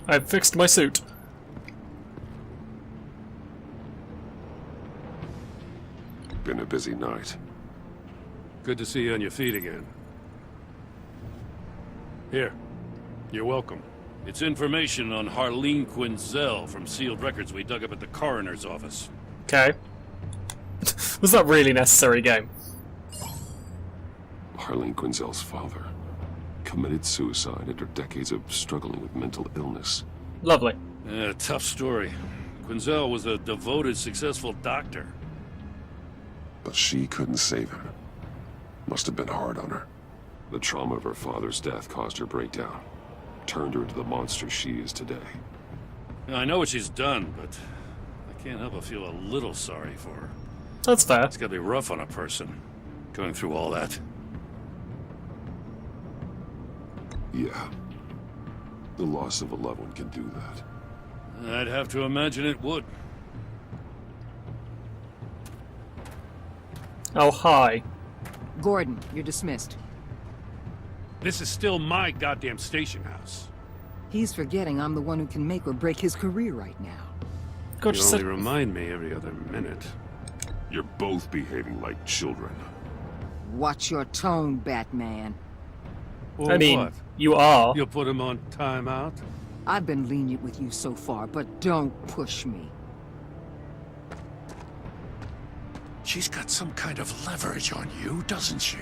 I've fixed my suit. Been a busy night. Good to see you on your feet again. Here. You're welcome. It's information on Harlene Quinzel from sealed records we dug up at the coroner's office. Okay. Was that really necessary, game? Harlene Quinzel's father committed suicide after decades of struggling with mental illness. Lovely. Yeah, tough story. Quinzel was a devoted, successful doctor. But she couldn't save him. Must have been hard on her. The trauma of her father's death caused her breakdown. Turned her into the monster she is today. Now, I know what she's done, but I can't help but feel a little sorry for her. That's fair. It's gotta be rough on a person, going through all that. Yeah. The loss of a loved one can do that. I'd have to imagine it would. Oh, hi. Gordon, you're dismissed. This is still my goddamn station house. He's forgetting I'm the one who can make or break his career right now. God, You just only remind me every other minute. You're both behaving like children. Watch your tone, Batman. Or I mean, what? you are. You'll put him on timeout? I've been lenient with you so far, but don't push me. She's got some kind of leverage on you, doesn't she?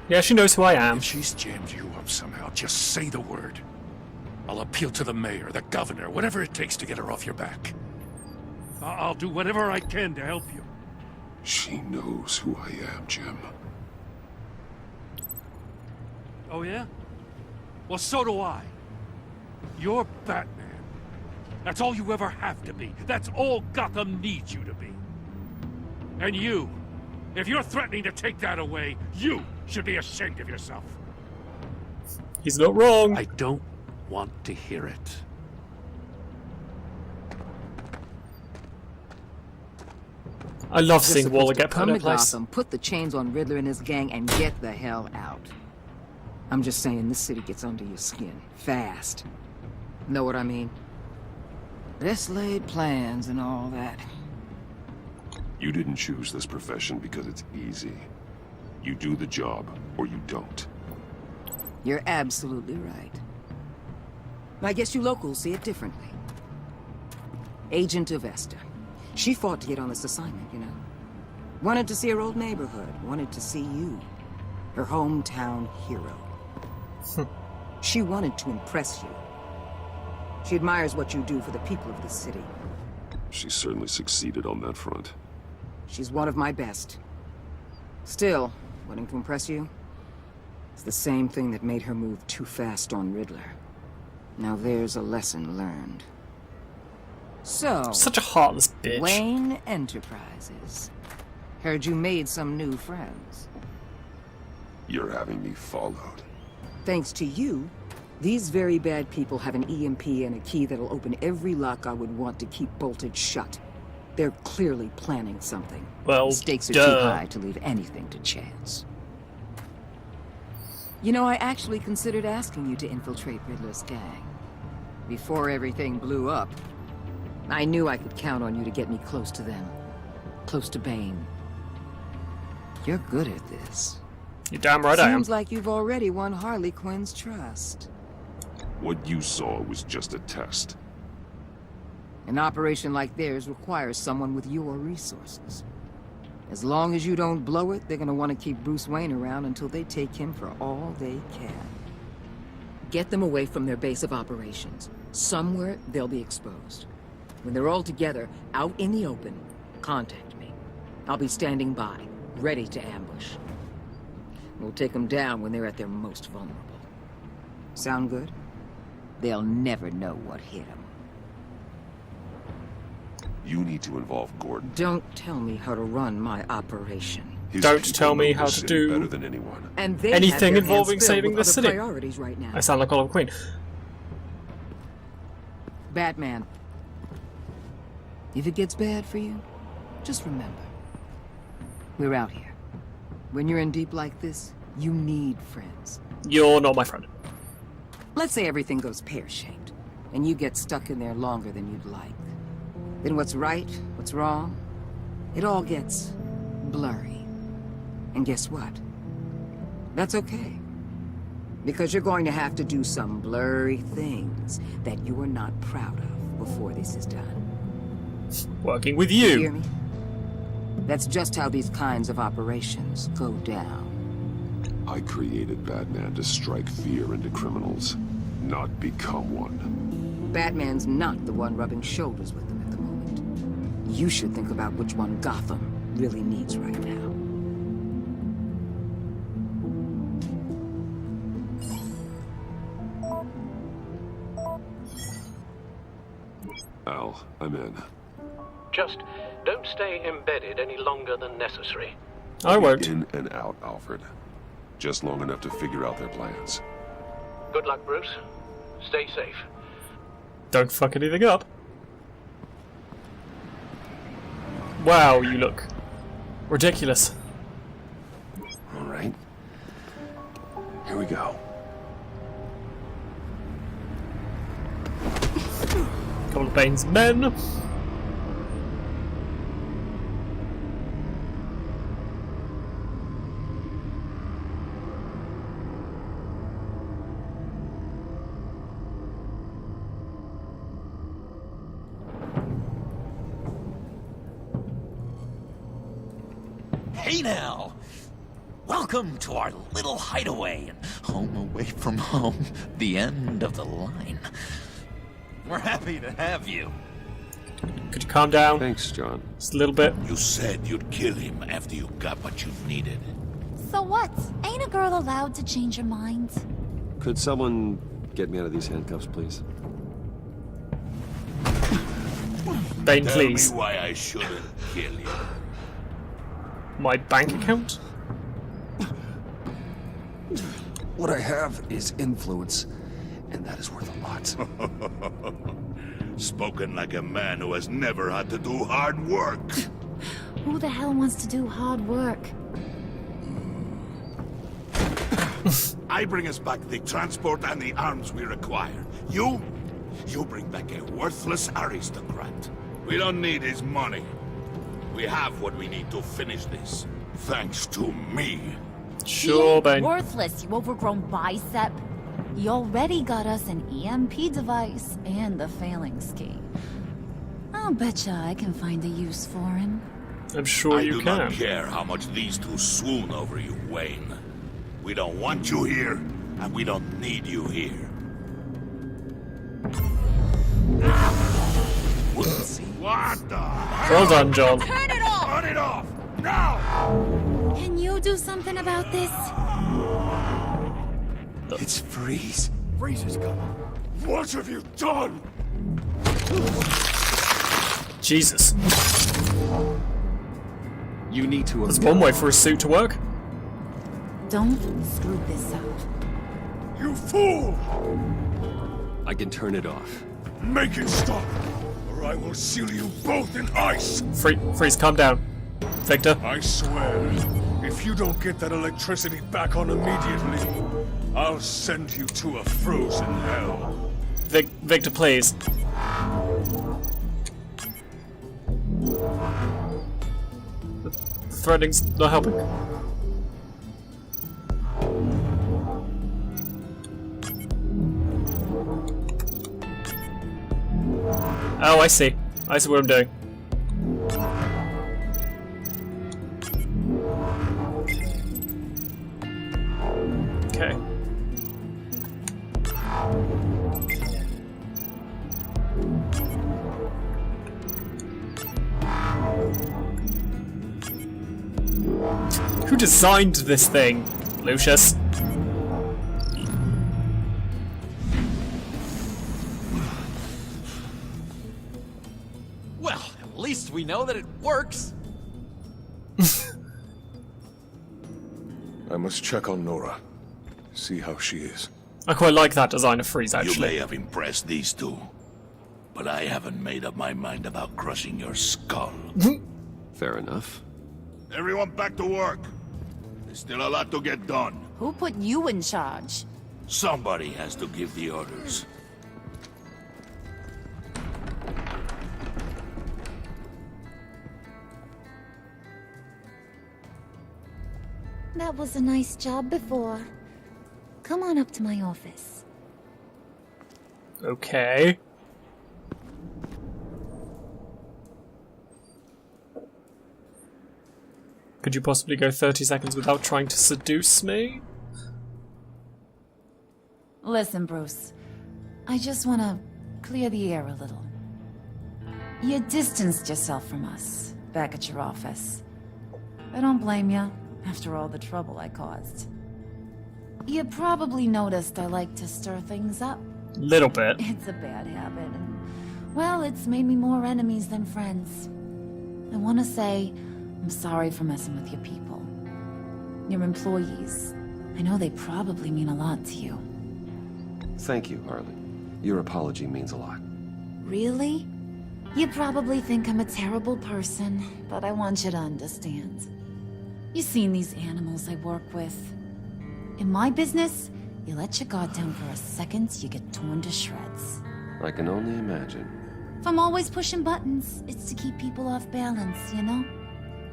Yeah, she knows who I am. If she's jammed you up somehow, just say the word. I'll appeal to the mayor, the governor, whatever it takes to get her off your back. I'll do whatever I can to help you. She knows who I am, Jim. Oh, yeah? Well, so do I. You're Batman. That's all you ever have to be. That's all Gotham needs you to be. And you, if you're threatening to take that away, you should be ashamed of yourself. He's not wrong. I don't want to hear it. I love You're seeing Waller supposed to get put come in to place. Gotham, put the chains on Riddler and his gang, and get the hell out. I'm just saying, this city gets under your skin. Fast. Know what I mean? Best laid plans and all that. You didn't choose this profession because it's easy. You do the job, or you don't. You're absolutely right. I guess you locals see it differently. Agent Avesta. She fought to get on this assignment, you know. Wanted to see her old neighborhood. Wanted to see you. Her hometown hero. She wanted to impress you. She admires what you do for the people of the city. She certainly succeeded on that front. She's one of my best. Still, wanting to impress you? It's the same thing that made her move too fast on Riddler. Now there's a lesson learned. So, Such a heartless bitch. Wayne Enterprises. Heard you made some new friends. You're having me followed. Thanks to you, these very bad people have an EMP and a key that'll open every lock I would want to keep bolted shut. They're clearly planning something. Well, The stakes are duh. too high to leave anything to chance. You know, I actually considered asking you to infiltrate Riddler's gang. Before everything blew up, I knew I could count on you to get me close to them. Close to Bane. You're good at this. You're damn right I am. Seems like you've already won Harley Quinn's trust. What you saw was just a test. An operation like theirs requires someone with your resources. As long as you don't blow it, they're gonna want to keep Bruce Wayne around until they take him for all they can. Get them away from their base of operations. Somewhere they'll be exposed. When they're all together, out in the open, contact me. I'll be standing by, ready to ambush. We'll take them down when they're at their most vulnerable. Sound good? They'll never know what hit them. You need to involve Gordon. Don't tell me how to run my operation. His Don't people tell me know how this to city do better than anyone. And they anything have their hands involving filled saving with the other city. priorities right now. I sound like Oliver Queen. Batman. If it gets bad for you, just remember. We're out here. When you're in deep like this, you need friends. You're not my friend. Let's say everything goes pear-shaped. and you get stuck in there longer than you'd like. Then what's right, what's wrong, it all gets blurry. And guess what? That's okay. Because you're going to have to do some blurry things that you are not proud of before this is done. Working with You hear you. me? That's just how these kinds of operations go down. I created Batman to strike fear into criminals, not become one. Batman's not the one rubbing shoulders with them at the moment. You should think about which one Gotham really needs right now. Al, I'm in. Just don't stay embedded any longer than necessary. I won't. In and out, Alfred. Just long enough to figure out their plans. Good luck, Bruce. Stay safe. Don't fuck anything up. Wow, you look ridiculous. All right. Here we go. Couple of Bane's men. Hey now! Welcome to our little hideaway and home away from home, the end of the line. We're happy to have you. Could you calm down Thanks, John. just a little bit? You said you'd kill him after you got what you needed. So what? Ain't a girl allowed to change her mind? Could someone get me out of these handcuffs, please? Bane, Tell please. me why I shouldn't kill you. My bank account? What I have is influence, and that is worth a lot. Spoken like a man who has never had to do hard work. Who the hell wants to do hard work? I bring us back the transport and the arms we require. You bring back a worthless aristocrat. We don't need his money. We have what we need to finish this. Thanks to me. Sure, Bane. Worthless, you overgrown bicep. You already got us an EMP device and the phalanx key. I'll betcha I can find a use for him. I'm sure I you do can. not care how much these two swoon over you, Wayne. We don't want you here, and we don't need you here. What the hell? Well done, John. Turn it off! Turn it off! Now! Can you do something about this? It's Freeze. Freeze is coming. What have you done? Jesus. You need to. There's one way for a suit to work. Don't screw this up. You fool! I can turn it off. Make it stop, or I will seal you both in ice! Freeze, calm down. Victor. I swear, if you don't get that electricity back on immediately, I'll send you to a frozen hell. Victor, please. The threading's not helping. Oh, I see. I see what I'm doing. Okay. Who designed this thing, Lucius? Well, at least we know that it works. I must check on Nora. See how she is. I quite like that design of Freeze, You actually. may have impressed these two, but I haven't made up my mind about crushing your skull. Fair enough. Everyone back to work. There's still a lot to get done. Who put you in charge? Somebody has to give the orders. That was a nice job before. Come on up to my office. Okay. Could you possibly go 30 seconds without trying to seduce me? Listen, Bruce. I just want to clear the air a little. You distanced yourself from us back at your office. I don't blame you, after all the trouble I caused. You probably noticed I like to stir things up. Little bit. It's a bad habit, and, well, it's made me more enemies than friends. I want to say I'm sorry for messing with your people. Your employees. I know they probably mean a lot to you. Thank you, Harley. Your apology means a lot. Really? You probably think I'm a terrible person, but I want you to understand. You've seen these animals I work with. In my business, you let your guard down for a second, you get torn to shreds. I can only imagine. If I'm always pushing buttons, it's to keep people off balance, you know?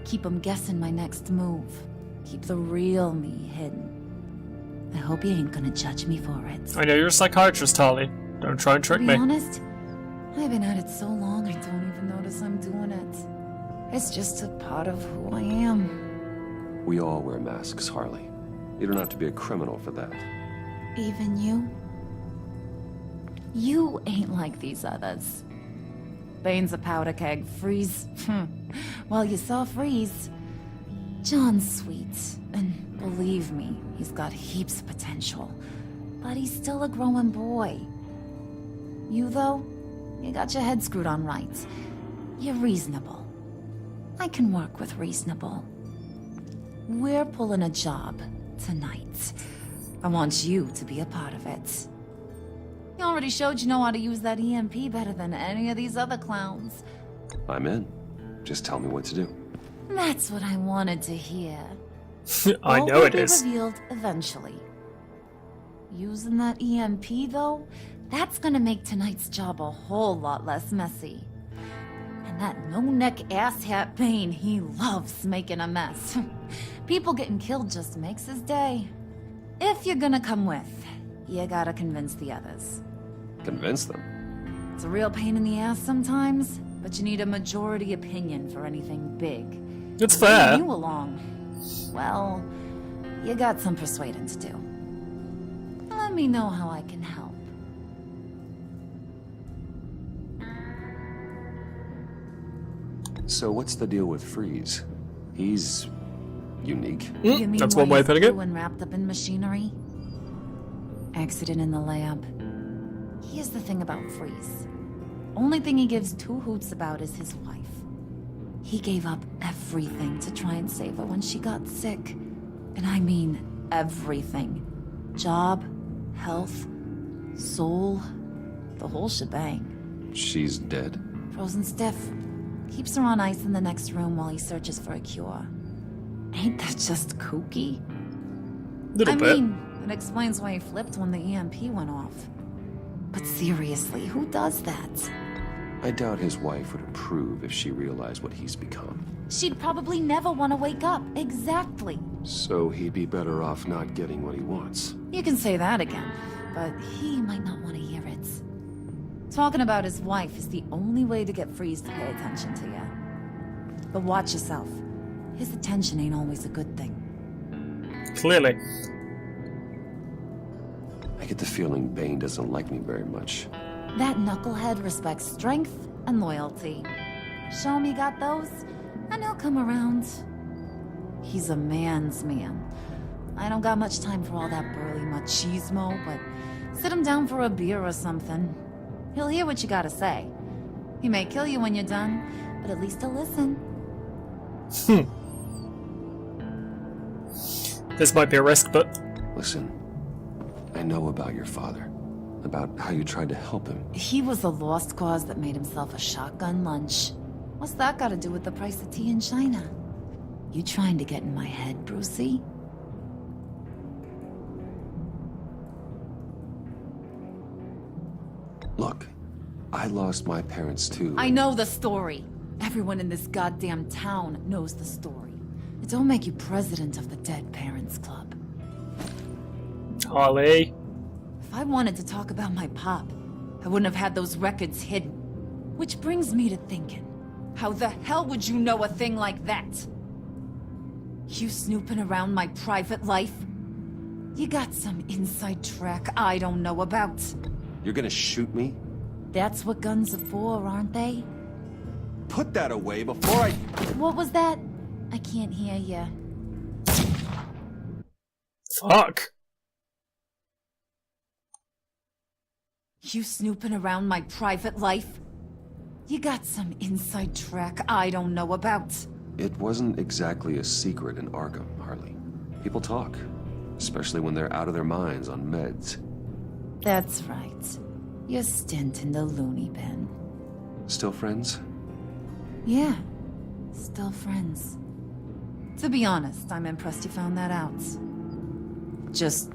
Keep them guessing my next move. Keep the real me hidden. I hope you ain't gonna judge me for it. I know you're a psychiatrist, Harley. Don't try and trick To me. be honest, I've been at it so long I don't even notice I'm doing it. It's just a part of who I am. We all wear masks, Harley. You don't have to be a criminal for that. Even you? You ain't like these others. Bane's a powder keg. Freeze. Well, you saw Freeze. John's sweet, and believe me, he's got heaps of potential. But he's still a growing boy. You, though, you got your head screwed on right. You're reasonable. I can work with reasonable. We're pulling a job tonight. I want you to be a part of it. You already showed you know how to use that EMP better than any of these other clowns. I'm in. Just tell me what to do. That's what I wanted to hear. I All know will it be is. revealed eventually. Using that EMP, though, that's gonna make tonight's job a whole lot less messy. And that no-neck asshat Bane, he loves making a mess. People getting killed just makes his day. If you're gonna come with, you gotta convince the others. Convince them. It's a real pain in the ass sometimes, but you need a majority opinion for anything big. It's fair. Bring you along. Well, you got some persuading to do. Let me know how I can help. So what's the deal with Freeze? He's unique. You mean That's why one way of he's putting it. blue and wrapped up in machinery? Accident in the lab. Here's the thing about Freeze. Only thing he gives two hoots about is his wife. He gave up everything to try and save her when she got sick. And I mean everything. Job, health, soul, the whole shebang. She's dead? Frozen stiff. Keeps her on ice in the next room while he searches for a cure. Ain't that just kooky? Little I bit. mean, it explains why he flipped when the EMP went off. But seriously, who does that? I doubt his wife would approve if she realized what he's become. She'd probably never want to wake up. Exactly. So he'd be better off not getting what he wants. You can say that again, but he might not want to hear it. Talking about his wife is the only way to get Freeze to pay attention to you. But watch yourself. His attention ain't always a good thing. Clearly. I get the feeling Bane doesn't like me very much. That knucklehead respects strength and loyalty. Show him he got those, and he'll come around. He's a man's man. I don't got much time for all that burly machismo, but sit him down for a beer or something. He'll hear what you gotta say. He may kill you when you're done, but at least he'll listen. This might be a risk, but Listen, I know about your father. About how you tried to help him. He was a lost cause that made himself a shotgun lunch. What's that got to do with the price of tea in China? You trying to get in my head, Brucey? Look, I lost my parents too. I know the story. Everyone in this goddamn town knows the story. It don't make you president of the Dead Parents Club. Harley. If I wanted to talk about my pop, I wouldn't have had those records hidden. Which brings me to thinking, how the hell would you know a thing like that? You snooping around my private life? You got some inside track I don't know about. You're gonna shoot me? That's what guns are for, aren't they? Put that away before I... What was that? I can't hear ya. Fuck. You snooping around my private life? You got some inside track I don't know about. It wasn't exactly a secret in Arkham, Harley. People talk, especially when they're out of their minds on meds. That's right. Your stint in the loony bin. Still friends? Yeah, still friends. To be honest, I'm impressed you found that out. Just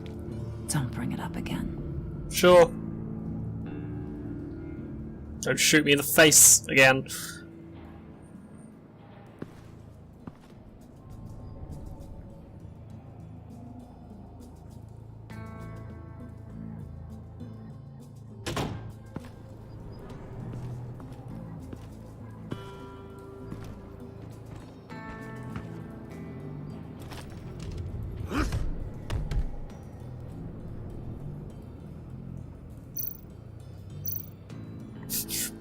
don't bring it up again. Sure. Don't shoot me in the face again.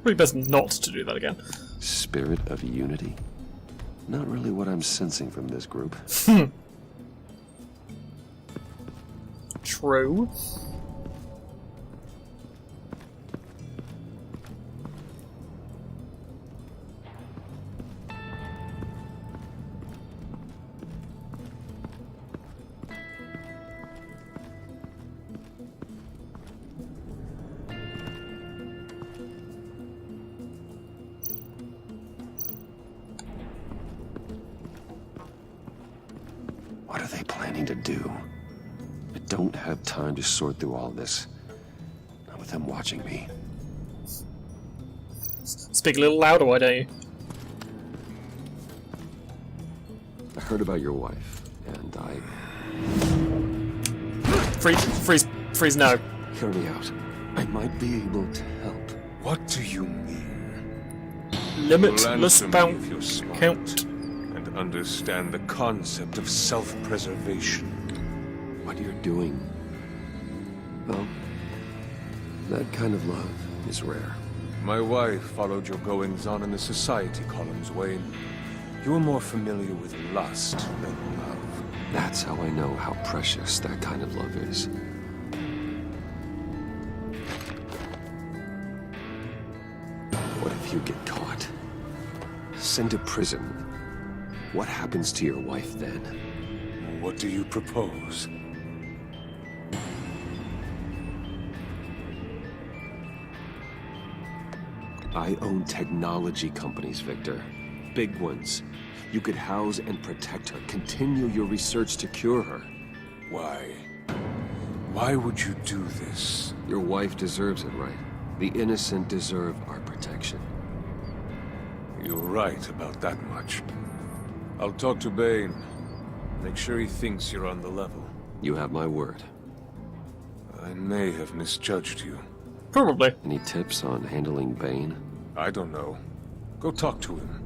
Probably best not to do that again. Spirit of unity? Not really what I'm sensing from this group. True. What are they planning to do? I don't have time to sort through all this. Not with them watching me. Speak a little louder, why don't you? I heard about your wife, and I... Freeze, no. Hear me out. I might be able to help. What do you mean? Limitless Ransom bounce me if you're smart count. and understand the concept of self-preservation. What you're doing... well, that kind of love is rare. My wife followed your goings-on in the society columns, Wayne. You are more familiar with lust than love. That's how I know how precious that kind of love is. What if you get caught? Sent to prison. What happens to your wife then? What do you propose? I own technology companies, Victor. Big ones. You could house and protect her, continue your research to cure her. Why? Why would you do this? Your wife deserves it, right? The innocent deserve our protection. You're right about that much. I'll talk to Bane. Make sure he thinks you're on the level. You have my word. I may have misjudged you. Probably. Any tips on handling Bane? I don't know. Go talk to him.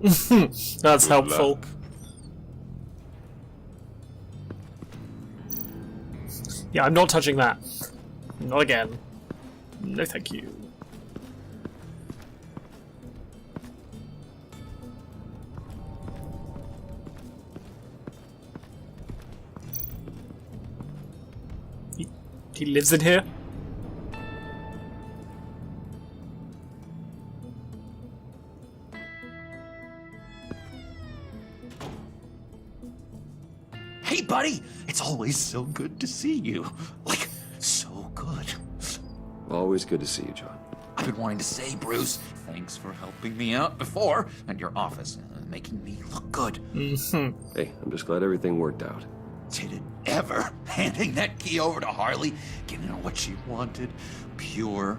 That's Good helpful. luck. Yeah, I'm not touching that. Not again. No thank you. He lives in here? Hey, buddy! It's always so good to see you. Like, so good. Always good to see you, John. I've been wanting to say, Bruce, thanks for helping me out before, and your office, making me look good. Hey, I'm just glad everything worked out. Did it ever? Handing that key over to Harley, giving her what she wanted. Pure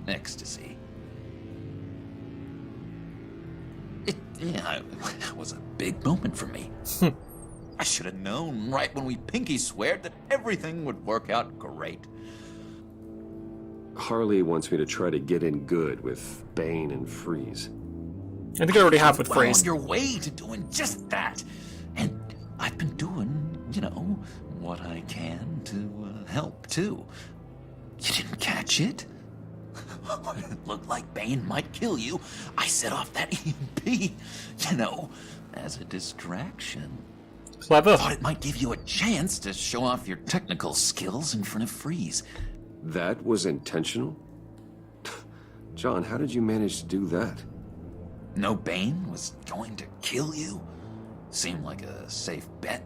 ecstasy. It Yeah, it was a big moment for me. I should have known right when we pinky sweared that everything would work out great. Harley wants me to try to get in good with Bane and Freeze. I think I already have with Well, Freeze. on your way to doing just that. And I've been doing, you know, what I can to help, too. You didn't catch it? When it looked like Bane might kill you, I set off that EMP, you know, as a distraction. Clever. Thought it might give you a chance to show off your technical skills in front of Freeze. That was intentional? John, how did you manage to do that? No Bane was going to kill you? Seemed like a safe bet.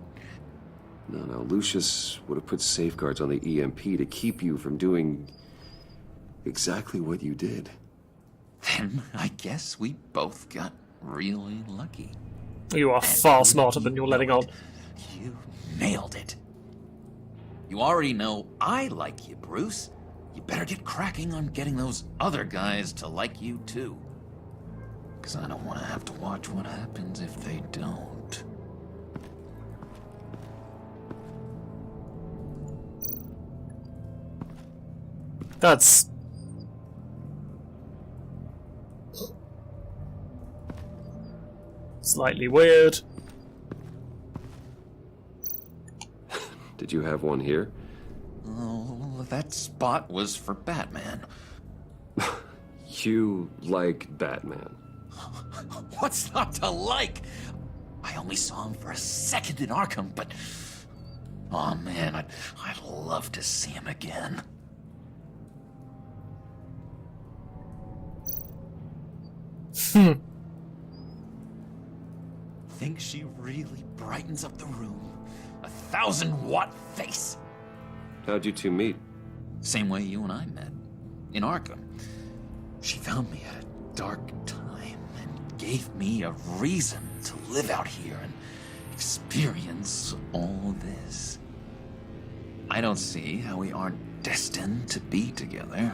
No, Lucius would have put safeguards on the EMP to keep you from doing exactly what you did. Then I guess we both got really lucky. You are far smarter than you're letting on. You nailed it. You already know I like you, Bruce. You better get cracking on getting those other guys to like you, too. Because I don't want to have to watch what happens if they don't. That's... slightly weird. Did you have one here? Oh, that spot was for Batman. You like Batman. What's not to like? I only saw him for a second in Arkham, but... oh man, I'd love to see him again. Think she really brightens up the room? 1,000-watt face. How'd you two meet? Same way you and I met. In Arkham. She found me at a dark time and gave me a reason to live out here and experience all this. I don't see how we aren't destined to be together.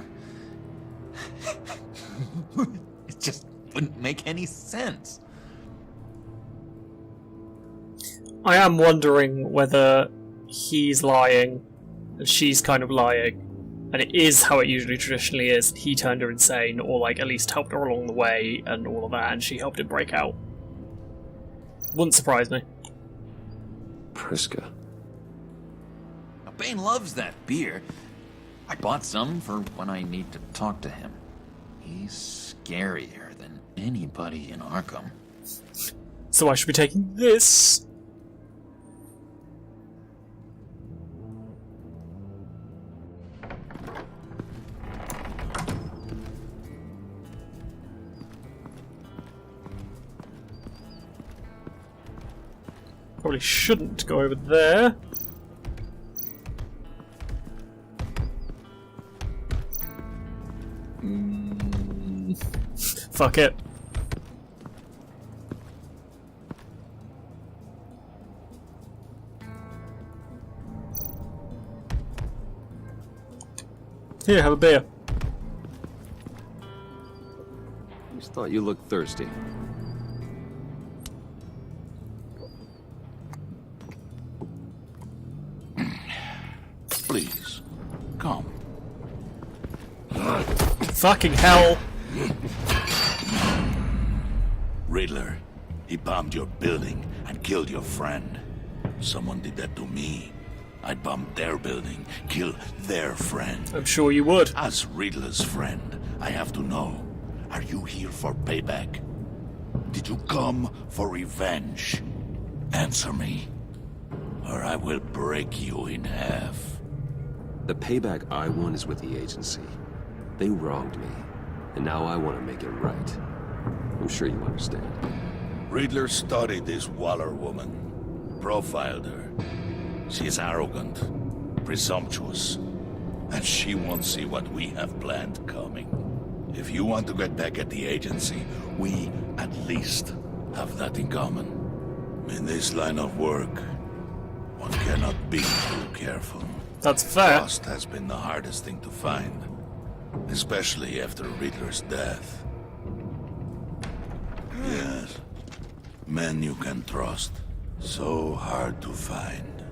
It just wouldn't make any sense. I am wondering whether he's lying and she's kind of lying, and it is how it usually traditionally is. He turned her insane, or like at least helped her along the way and all of that, and she helped him break out. Wouldn't surprise me. Priska. Now, Bane loves that beer. I bought some for when I need to talk to him. He's scarier than anybody in Arkham. So I should be taking this. Probably shouldn't go over there. Fuck it. Here, have a beer. Just thought you looked thirsty. Please, come. Fucking hell. Riddler, he bombed your building and killed your friend. Someone did that to me. I'd bomb their building, kill their friend. I'm sure you would. As Riddler's friend, I have to know, are you here for payback? Did you come for revenge? Answer me, or I will break you in half. The payback I want is with the agency. They wronged me, and now I want to make it right. I'm sure you understand. Riddler studied this Waller woman, profiled her. She's arrogant, presumptuous, and she won't see what we have planned coming. If you want to get back at the agency, we at least have that in common. In this line of work, one cannot be too careful. That's fair. Trust has been the hardest thing to find, especially after Riddler's death. Yes, Men you can trust. So hard to find.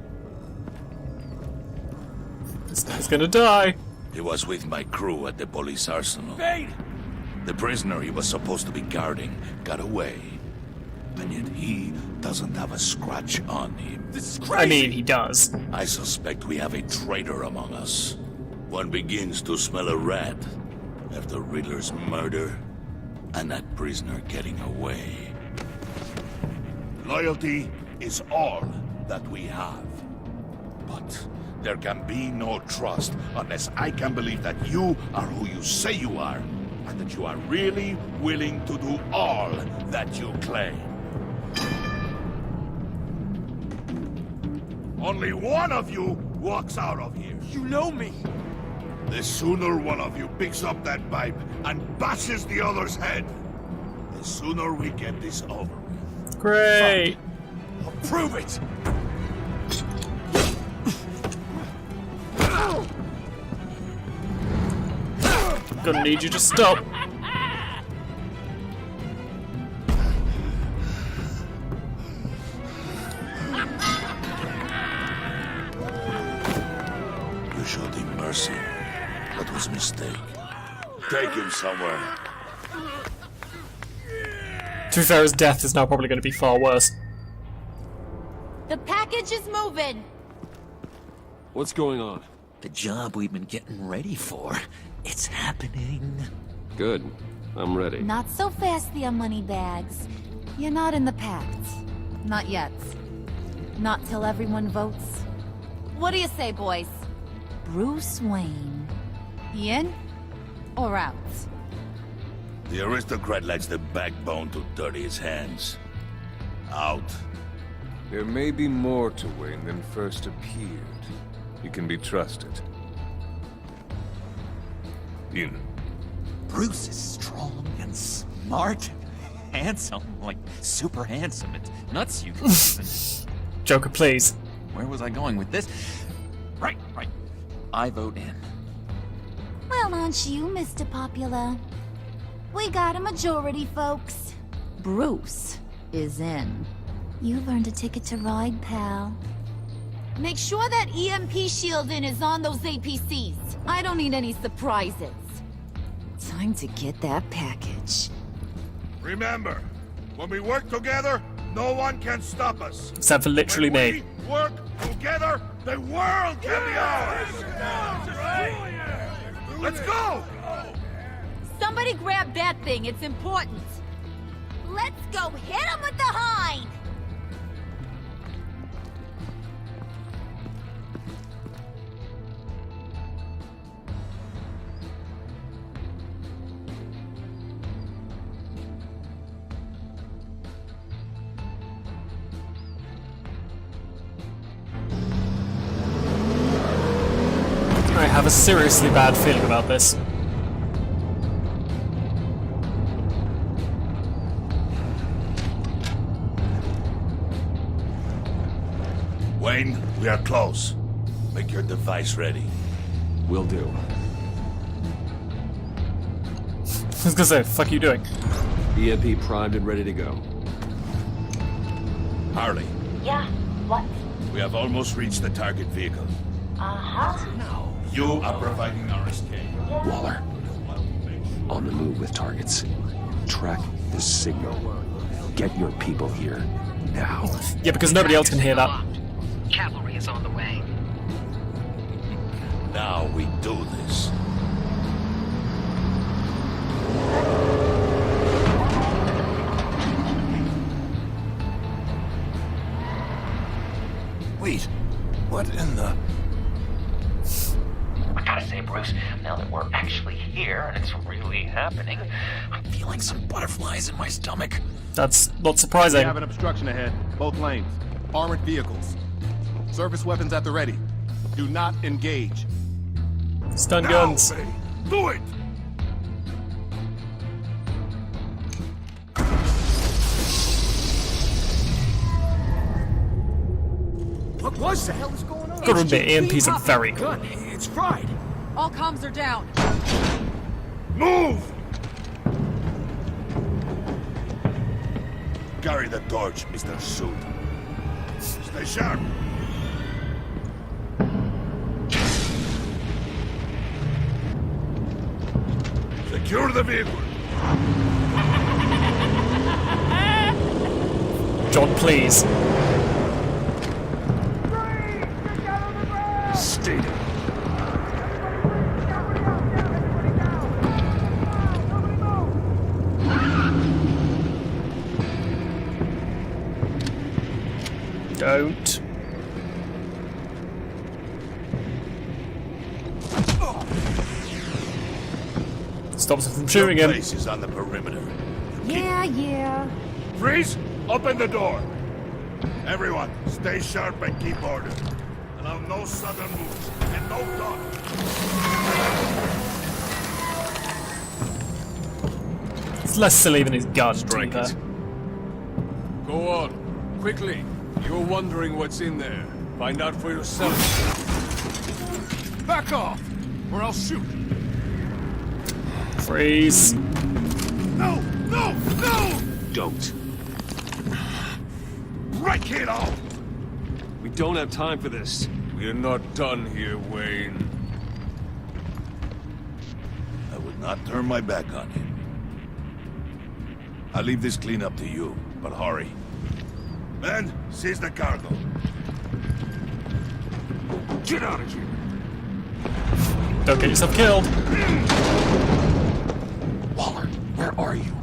This guy's gonna die. He was with my crew at the police arsenal. Bane! The prisoner he was supposed to be guarding got away. And yet he doesn't have a scratch on him. This is crazy! I mean, he does. I suspect we have a traitor among us. One begins to smell a rat after Riddler's murder and that prisoner getting away. Loyalty is all that we have. But there can be no trust unless I can believe that you are who you say you are, and that you are really willing to do all that you claim. Only one of you walks out of here. You know me! The sooner one of you picks up that pipe and bashes the other's head, the sooner we get this over with. Great. I'll prove it! Gonna need you to stop. You showed him mercy. That was a mistake. Take him somewhere. To be fair, his death is now probably going to be far worse. The package is moving. What's going on? The job we've been getting ready for. It's happening. Good. I'm ready. Not so fast, the money bags. You're not in the pact. Not yet. Not till everyone votes. What do you say, boys? Bruce Wayne. In or out? The aristocrat lacks the backbone to dirty his hands. Out. There may be more to Wayne than first appeared. He can be trusted. In. Bruce is strong and smart and handsome. Like, super handsome. It's nuts you can even... Joker, please. Where was I going with this? Right. I vote in. Well, aren't you, Mr. Popular? We got a majority, folks. Bruce is in. You've earned a ticket to ride, pal. Make sure that EMP shielding is on those APCs. I don't need any surprises. Time to get that package. Remember, when we work together, no one can stop us. Except for literally When me. we work together, the world can be ours. Let's go! Somebody grab that thing, it's important. Let's go hit him with the hind! I have a seriously bad feeling about this. Wayne, we are close. Make your device ready. Will do. I was gonna say, fuck you doing? EMP primed and ready to go. Harley, Yeah, what? we have almost reached the target vehicle. Uh-huh. You are providing our escape. Waller. On the move with targets. Track the signal. Get your people here. Now. Yeah, because nobody else can hear that. Cavalry is on the way. Now we do this. Wait, what in the... I gotta say, Bruce, now that we're actually here and it's really happening, I'm feeling some butterflies in my stomach. That's not We surprising. have an obstruction ahead, both lanes. Armored vehicles. Service weapons at the ready. Do not engage. Stun Now, guns. Bay, do it! What was the hell is going on? Gotta admit, EMPs are very cool. Gun, it's fried. All comms are down. Move! carry the torch, Mr. Suit. Stay sharp. Secure the vehicle. John, please. Stay down. Don't. Stops him from shooting him. Place is on the perimeter. Yeah. Freeze! Open the door. Everyone, stay sharp and keep order. Allow no sudden moves and no talk. It's less silly than his gun. Strike to be it. fair. Go on, quickly. You're wondering what's in there. Find out for yourself. Back off, or I'll shoot. Freeze. No! Don't. Break it off! We don't have time for this. We're not done here, Wayne. I would not turn my back on him. I'll leave this cleanup to you, but hurry. Men, seize the cargo. Get out of here. Don't get yourself killed. Waller, where are you?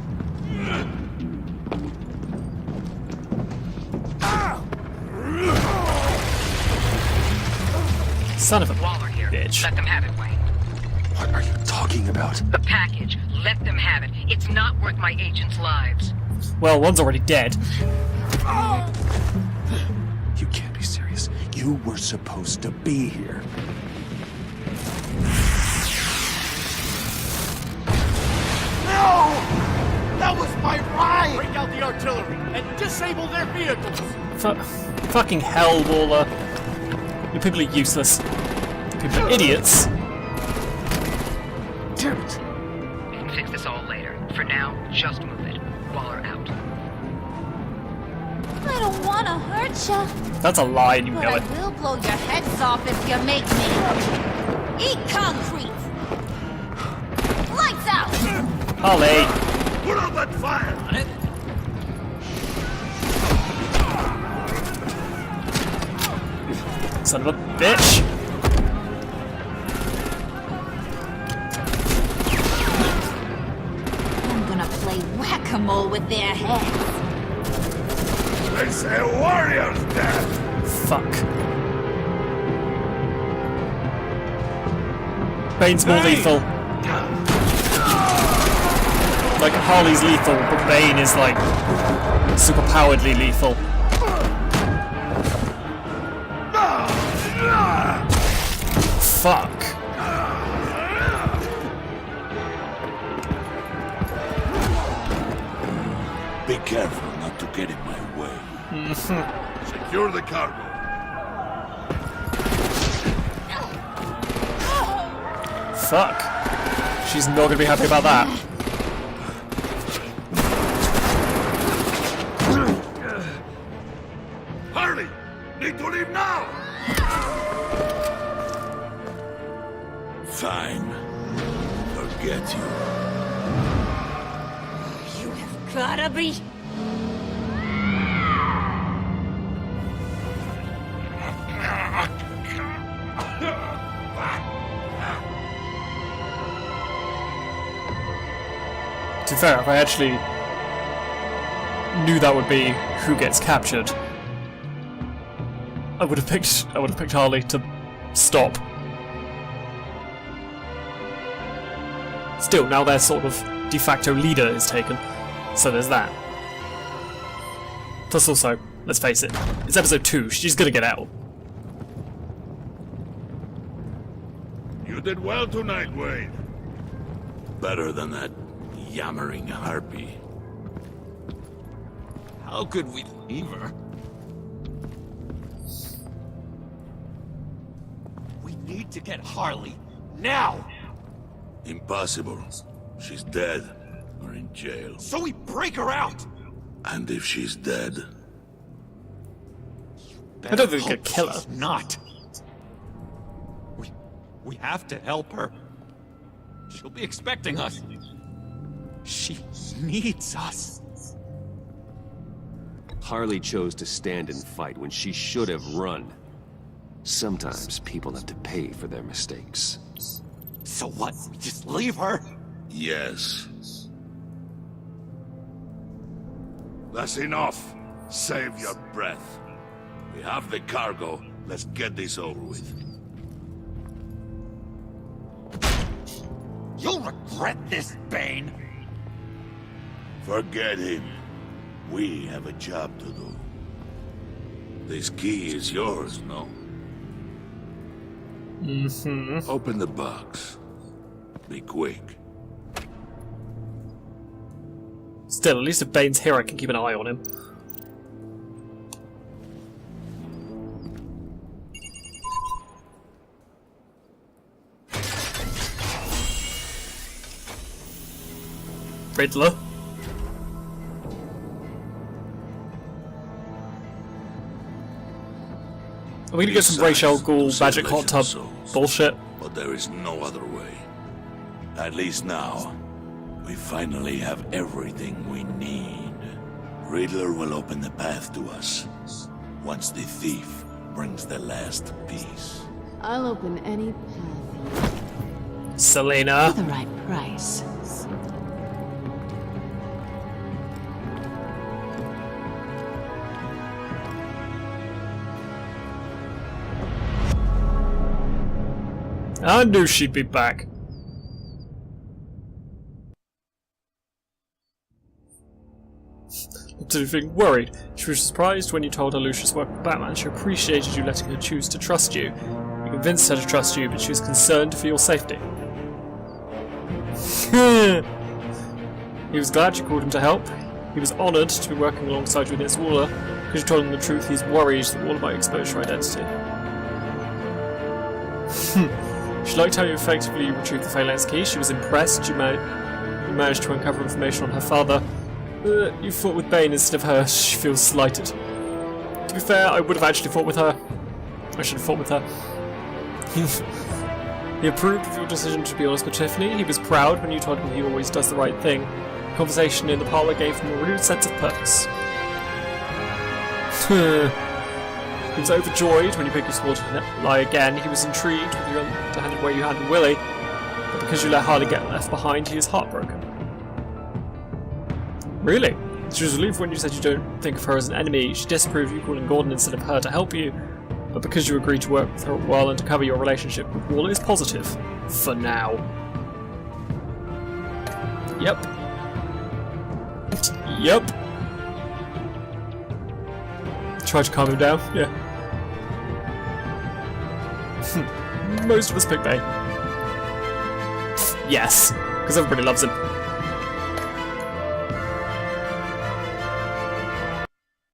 Son of a Waller here. bitch. Let them have it, Wayne. What are you talking about? The package. Let them have it. It's not worth my agents' lives. Well, one's already dead. You can't be serious. You were supposed to be here. No! That was my ride! Break out the artillery and disable their vehicles! Fucking hell, Waller. You people are useless. People are idiots. Damn it. We can fix this all later. For now, just move it. Waller out. I don't want to hurt ya, That's a lie, and you but know I it. will blow your heads off if you make me. Eat concrete. Lights out. Harley. Put out that fire! On it. Son of a bitch. I'm gonna play whack-a-mole with their heads. They say warrior's death! Fuck. Bane's more lethal. Like, Harley's lethal, but Bane is, like, superpoweredly lethal. Fuck. Be careful not to get in my way. Secure the cargo. Fuck. She's not gonna be happy about that. Harley! Need to leave now! Fine. Forget you. You have gotta be... To be fair, if I actually knew that would be who gets captured, I would have picked Harley to stop. Still, now their sort of de facto leader is taken, so there's that. Plus also, let's face it, it's episode 2, she's gonna get out. You did well tonight, Wayne. Better than that yammering harpy. How could we leave her? We need to get Harley. Now! Impossible. She's dead or in jail. So we break her out! And if she's dead? I don't think we could kill her. She's not. We have to help her. She'll be expecting us. She needs us. Harley chose to stand and fight when she should have run. Sometimes people have to pay for their mistakes. So what? We just leave her? Yes. That's enough. Save your breath. We have the cargo. Let's get this over with. You'll regret this, Bane. Forget him. We have a job to do. This key is yours, no? Mm-hmm. Open the box. Be quick. Still, at least if Bane's here, I can keep an eye on him. Riddler. Are we gonna get some Ra's al Ghul magic hot tub bullshit? But there is no other way. At least now, we finally have everything we need. Riddler will open the path to us, once the thief brings the last piece. I'll open any path Selena. for the right price. I knew she'd be back. Not anything worried. She was surprised when you told her Lucius worked with Batman. She appreciated you letting her choose to trust you. You convinced her to trust you, but she was concerned for your safety. He was glad you called him to help. He was honoured to be working alongside you against Waller. Because you told him the truth, he's worried that Waller might expose your identity. She liked how you effectively retrieved the Phalanx key. She was impressed you managed to uncover information on her father. You fought with Bane instead of her. She feels slighted. To be fair, I would have actually fought with her. I should have fought with her. He approved of your decision to be honest with Tiffany. He was proud when you told him he always does the right thing. The conversation in the parlour gave him a renewed sense of purpose. He was overjoyed when you picked your sword to lie again. He was intrigued with the underhanded way you handled Willie. But because you let Harley get left behind, he is heartbroken. Really? She was relieved when you said you don't think of her as an enemy. She disapproved you calling Gordon instead of her to help you. But because you agreed to work with her while undercover, your relationship with Waller is positive. For now. Yep. Yep. Try to calm him down, yeah. Most of us pick Bane. Yes, because everybody loves him.